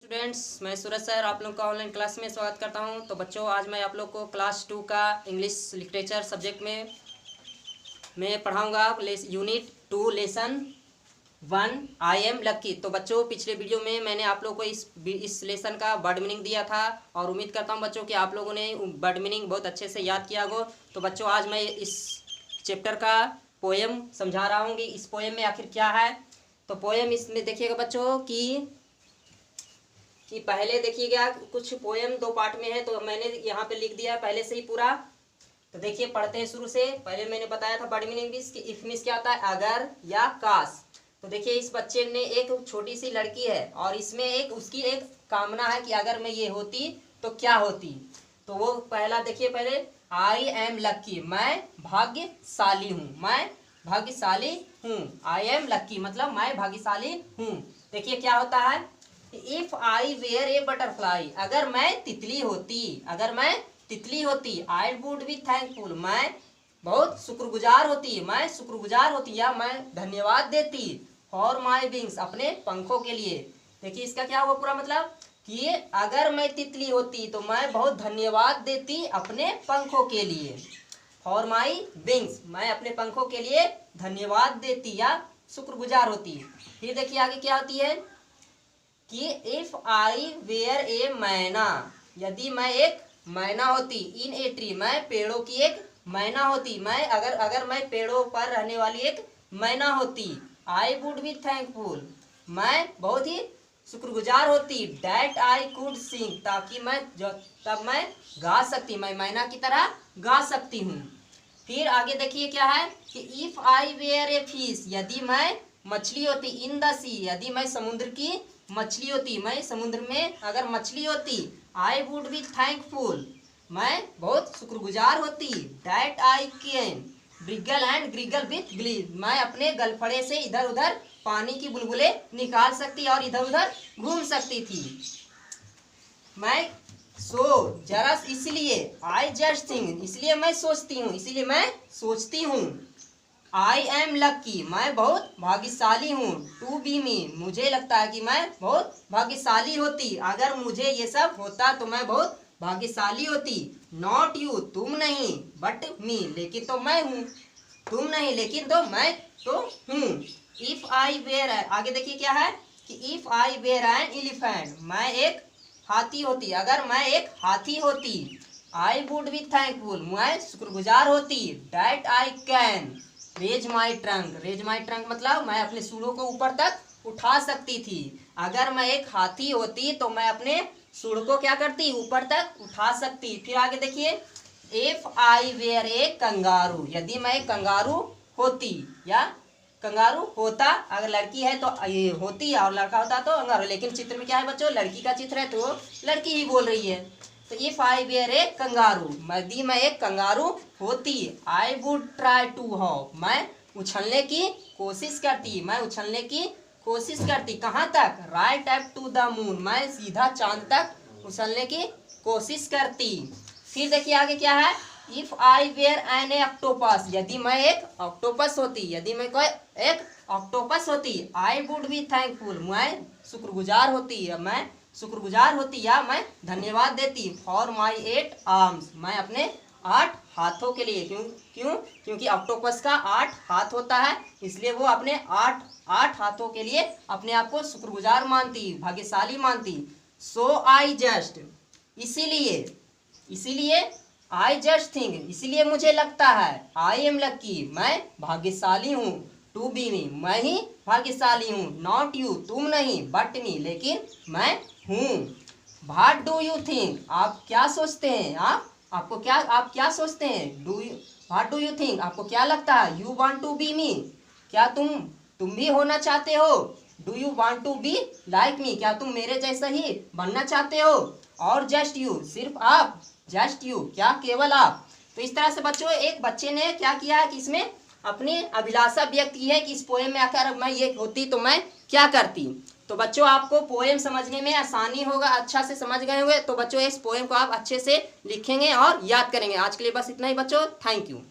Students, मैं सूरज sir आप लोग का ऑनलाइन क्लास में स्वागत करता हूं। तो बच्चों, आज मैं आप लोग को क्लास 2 का इंग्लिश लिटरेचर सब्जेक्ट में मैं पढ़ाऊंगा यूनिट 2 लेसन 1 आई एम लक्की। तो बच्चों, पिछले वीडियो में मैंने आप लोग को इस लेसन का वर्ड मीनिंग दिया था और उम्मीद करता हूं बच्चों कि आप लोगों ने वर्ड मीनिंग बहुत अच्छे से याद किया हो। तो बच्चों, आज मैं इस चैप्टर का पोएम समझा रहा हूँ कि इस पोएम में आखिर क्या है। तो पोएम इसमें देखिएगा बच्चों कि पहले देखिएगा कुछ पोएम 2 पार्ट में है, तो मैंने यहाँ पे लिख दिया है पहले से ही पूरा। तो देखिए, पढ़ते हैं शुरू से। पहले मैंने बताया था वर्ड मीनिंग कि इफ मीन्स क्या होता है, अगर या काश। तो देखिए, इस बच्चे ने एक छोटी सी लड़की है और इसमें उसकी एक कामना है कि अगर मैं ये होती तो क्या होती। तो वो पहला देखिए, पहले आई एम लक्की, मैं भाग्यशाली हूँ, मैं भाग्यशाली हूँ। आई एम लक्की मतलब मैं भाग्यशाली हूँ। देखिए क्या होता है, if I were a butterfly, अगर मैं तितली होती, अगर मैं तितली होती, आई वुड बी थैंकफुल, मैं बहुत शुक्रगुजार होती, मैं शुक्रगुजार होती या मैं धन्यवाद देती, फॉर माई विंग्स, अपने पंखों के लिए। देखिए इसका क्या हुआ पूरा मतलब कि अगर मैं तितली होती तो मैं बहुत धन्यवाद देती अपने पंखों के लिए, फॉर माई विंग्स, मैं अपने पंखों के लिए धन्यवाद देती या शुक्रगुजार होती। फिर देखिए आगे क्या होती है कि इफ आई वेयर ए मैना, यदि मैं एक मैना होती, इन ए ट्री, मैं पेड़ों की एक मैना होती, मैं अगर मैं पेड़ों पर रहने वाली एक मैना होती, आई वुड बी थैंकफुल, मैं बहुत ही शुक्रगुजार होती, डैट आई कुड सिंग, ताकि तब मैं गा सकती, मैं मैना की तरह गा सकती हूँ। फिर आगे देखिए क्या है कि if I were a fish, यदि मैं मछली होती, इन द सी, यदि मैं समुद्र की मछली होती, मैं समुद्र में अगर मछली होती, आई वुड बी थैंकफुल, मैं बहुत शुक्रगुजार होती, that I can wriggle and giggle with glee, मैं अपने गलफड़े से इधर उधर पानी की बुलबुले निकाल सकती और इधर उधर घूम सकती थी। मैं जरा इसलिए, आई जस्ट थिंक, इसलिए मैं सोचती हूँ, इसलिए मैं सोचती हूँ, आई एम लक्की, मैं बहुत भाग्यशाली हूँ, टू बी मी, मुझे लगता है कि मैं बहुत भाग्यशाली होती, अगर मुझे ये सब होता तो मैं बहुत भाग्यशाली होती, नॉट यू, तुम नहीं, बट मी, लेकिन तो मैं हूँ, तुम नहीं लेकिन तो मैं तो हूँ। इफ आई वेयर, आगे देखिए क्या है कि if I were an elephant, मैं एक हाथी होती, अगर मैं एक हाथी होती, आई वुड बी थैंकफुल, मैं शुक्रगुजार होती, that I can raise my trunk, raise my trunk मतलब मैं अपने सूढ़ों को ऊपर तक उठा सकती थी, अगर मैं एक हाथी होती तो मैं अपने सूढ़ को क्या करती, ऊपर तक उठा सकती। फिर आगे देखिए, if I were a kangaroo, यदि मैं कंगारू होती या कंगारू होता, अगर लड़की है तो ये होती और लड़का होता तो कंगारू, लेकिन चित्र में क्या है बच्चों, लड़की का चित्र है तो लड़की ही बोल रही है। तो if I were a kangaroo, यदि मैं एक कंगारू होती, I would try to hop, मैं उछलने की कोशिश करती, मैं उछलने की कोशिश करती, कहाँ तक, right up to the moon, मैं सीधा चांद तक उछलने की कोशिश करती। फिर देखिए आगे क्या है, if I were an a octopus, यदि मैं एक ऑक्टोपस होती, यदि मैं कोई एक ऑक्टोपस होती, आई वुड बी थैंकफुल, मैं शुक्रगुजार होती, मैं शुक्रगुजार होती या मैं धन्यवाद देती, फॉर माई 8 आर्म्स, मैं अपने 8 हाथों के लिए, क्योंकि ऑक्टोपस का 8 हाथ होता है, इसलिए वो अपने 8 हाथों के लिए अपने आप को शुक्रगुजार मानती, भाग्यशाली मानती। सो आई जस्ट, इसीलिए आई जस्ट थिंक, इसीलिए मुझे लगता है, आई एम लक्की, मैं भाग्यशाली हूँ, टू बी मी, मैं ही भाग्यशाली हूँ, नॉट यू, तुम नहीं, बट मी, लेकिन मैं हूँ। व्हाट डू यू थिंक, आप क्या सोचते हैं, आप क्या सोचते हैं, व्हाट डू यू थिंक, आपको क्या लगता है, you want to be me, क्या तुम भी होना चाहते हो, do you want to be like me, क्या तुम मेरे जैसा ही बनना चाहते हो, और जस्ट यू, सिर्फ आप, जस्ट यू, क्या केवल आप। तो इस तरह से बच्चों, एक बच्चे ने क्या किया है कि इसमें अपनी अभिलाषा व्यक्त की है कि इस पोएम में आकर मैं ये होती तो मैं क्या करती। तो बच्चों, आपको पोएम समझने में आसानी होगा, अच्छा से समझ गए होंगे। तो बच्चों, इस पोएम को आप अच्छे से लिखेंगे और याद करेंगे। आज के लिए बस इतना ही बच्चों, थैंक यू।